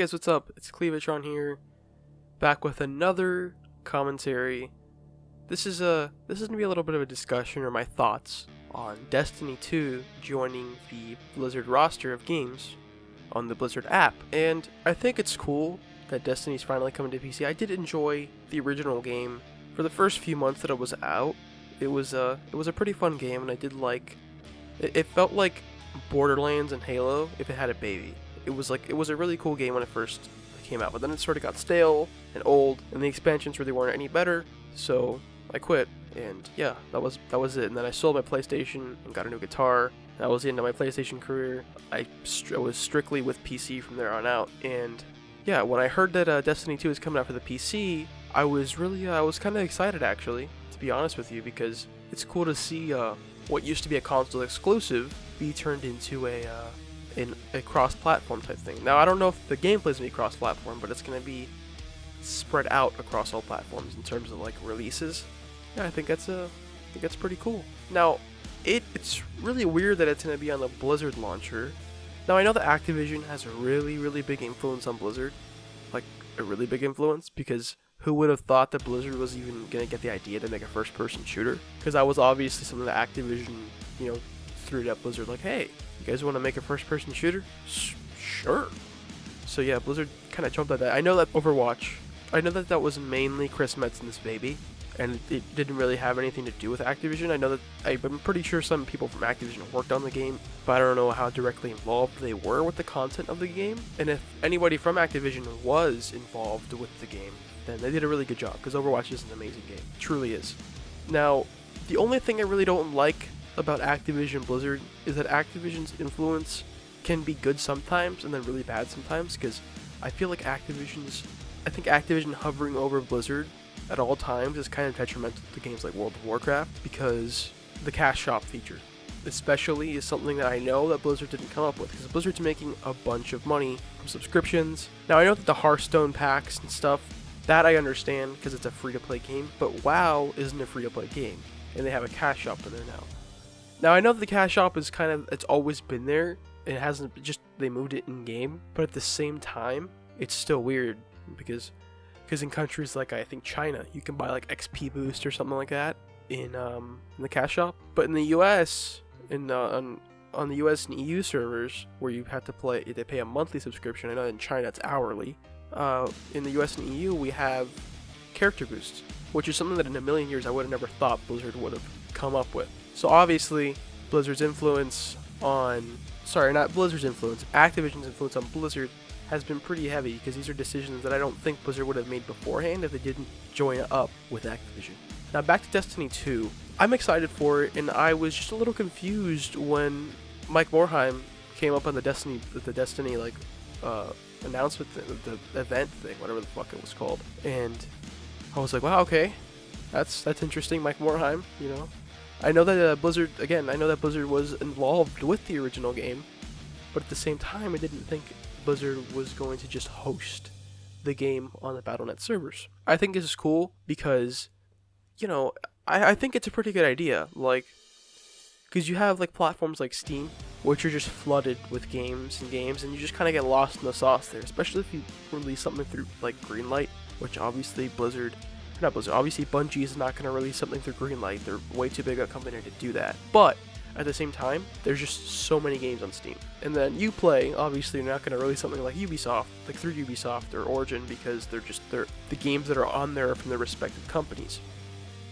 guys, what's up? It's Cleavatron here, back with another commentary. This is gonna be a little bit of a discussion or my thoughts on Destiny 2 joining the Blizzard roster of games on the Blizzard app. And I think it's cool that Destiny's finally coming to PC. I did enjoy the original game for the first few months that it was out. It was a pretty fun game, and I did like it felt like Borderlands and Halo if it had a baby. It was a really cool game when it first came out, but then it sort of got stale and old, and the expansions really weren't any better, so I quit. And yeah, that was it. And then I sold my PlayStation and got a new guitar. That was the end of my PlayStation career. I was strictly with PC from there on out. And yeah, when I heard that Destiny 2 is coming out for the PC, I was kind of excited, actually, to be honest with you, because it's cool to see what used to be a console exclusive be turned into a cross-platform type thing. Now, I don't know if the gameplay's gonna be cross-platform, but it's gonna be spread out across all platforms in terms of like releases. Yeah, I think that's pretty cool. Now, it's really weird that it's gonna be on the Blizzard launcher. Now, I know that Activision has a really big influence on Blizzard, like a really big influence, because who would have thought that Blizzard was even gonna get the idea to make a first-person shooter? Because that was obviously something that Activision, threw at Blizzard, like, hey, you guys want to make a first-person shooter? Sure. So yeah, Blizzard kind of jumped at that. I know that Overwatch, that was mainly Chris Metzen's baby, and it didn't really have anything to do with Activision. I know that I'm pretty sure some people from Activision worked on the game, but I don't know how directly involved they were with the content of the game. And if anybody from Activision was involved with the game, then they did a really good job, because Overwatch is an amazing game. It truly is. Now, the only thing I really don't like about Activision Blizzard is that Activision's influence can be good sometimes and then really bad sometimes, because I feel like Activision hovering over Blizzard at all times is kind of detrimental to games like World of Warcraft, because the cash shop feature especially is something that I know that Blizzard didn't come up with, because Blizzard's making a bunch of money from subscriptions. Now, I know that the Hearthstone packs and stuff, that I understand because it's a free-to-play game, but WoW isn't a free-to-play game, and they have a cash shop in there now. Now, I know that the cash shop is it's always been there. It hasn't, they moved it in game, but at the same time, it's still weird because in countries like, I think, China, you can buy like XP boost or something like that in the cash shop. But in the US, on the US and EU servers, where you have to they pay a monthly subscription. I know in China it's hourly. In the US and EU, we have character boosts, which is something that in a million years I would have never thought Blizzard would have come up with. So obviously, Activision's influence on Blizzard has been pretty heavy, because these are decisions that I don't think Blizzard would have made beforehand if they didn't join up with Activision. Now, back to Destiny 2. I'm excited for it, and I was just a little confused when Mike Morhaime came up on the Destiny announcement thing, the event thing, whatever the fuck it was called. And I was like, wow, okay, that's interesting, Mike Morhaime, I know that Blizzard was involved with the original game, but at the same time, I didn't think Blizzard was going to just host the game on the Battle.net servers. I think this is cool because, I think it's a pretty good idea, because you have platforms like Steam, which are just flooded with games, and you just kind of get lost in the sauce there, especially if you release something through Greenlight, which obviously obviously Bungie is not going to release something through Greenlight. They're way too big a company to do that. But at the same time, there's just so many games on Steam. And then Uplay, obviously, you're not going to release something like Ubisoft, through Ubisoft or Origin, because they're the games that are on there are from their respective companies.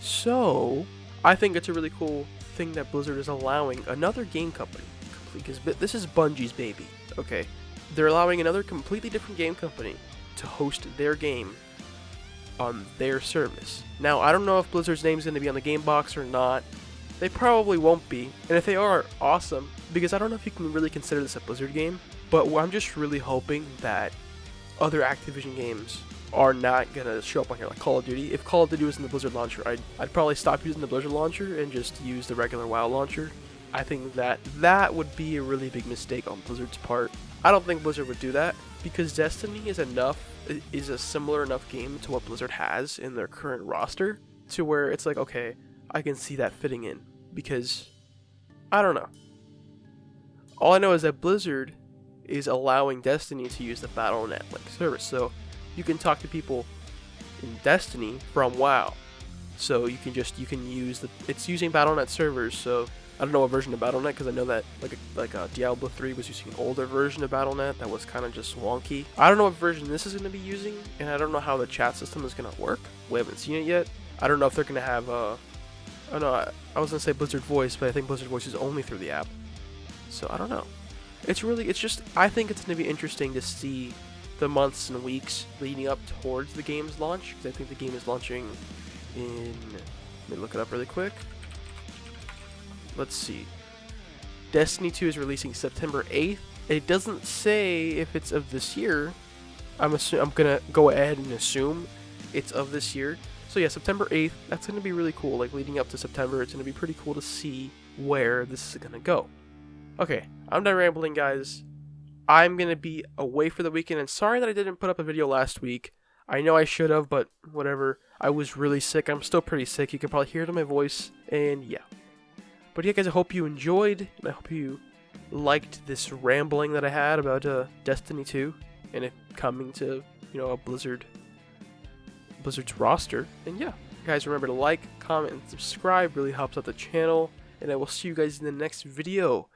So, I think it's a really cool thing that Blizzard is allowing another game company, because this is Bungie's baby, okay? They're allowing another completely different game company to host their game on their service. Now, I don't know if Blizzard's name is going to be on the game box or not. They probably won't be, and if they are, awesome, because I don't know if you can really consider this a Blizzard game, but I'm just really hoping that other Activision games are not going to show up on here, like Call of Duty. If Call of Duty was in the Blizzard launcher, I'd probably stop using the Blizzard launcher and just use the regular WoW launcher. I think that would be a really big mistake on Blizzard's part. I don't think Blizzard would do that, because Destiny is a similar enough game to what Blizzard has in their current roster, to where it's like, okay, I can see that fitting in, because I don't know. All I know is that Blizzard is allowing Destiny to use the Battle.net like service. So you can talk to people in Destiny from WoW. So you can use it's using Battle.net servers. So I don't know what version of Battle.net, because I know that like Diablo 3 was using an older version of Battle.net that was kind of just wonky. I don't know what version this is going to be using, and I don't know how the chat system is going to work. We haven't seen it yet. I don't know if they're going to have oh no, I was going to say Blizzard Voice, but I think Blizzard Voice is only through the app. So I don't know. I think it's going to be interesting to see the months and weeks leading up towards the game's launch, because I think the game is launching in, let me look it up really quick. Let's see. Destiny 2 is releasing September 8th. It doesn't say if it's of this year. I'm gonna go ahead and assume it's of this year. So yeah, September 8th. That's gonna be really cool. Like leading up to September, it's gonna be pretty cool to see where this is gonna go. Okay, I'm done rambling, guys. I'm gonna be away for the weekend, and sorry that I didn't put up a video last week. I know I should have, but whatever. I was really sick. I'm still pretty sick. You can probably hear it in my voice, and yeah. But yeah, guys, I hope you enjoyed, and I hope you liked this rambling that I had about Destiny 2 and it coming to, a Blizzard's roster. And yeah, guys, remember to like, comment, and subscribe. Really helps out the channel. And I will see you guys in the next video.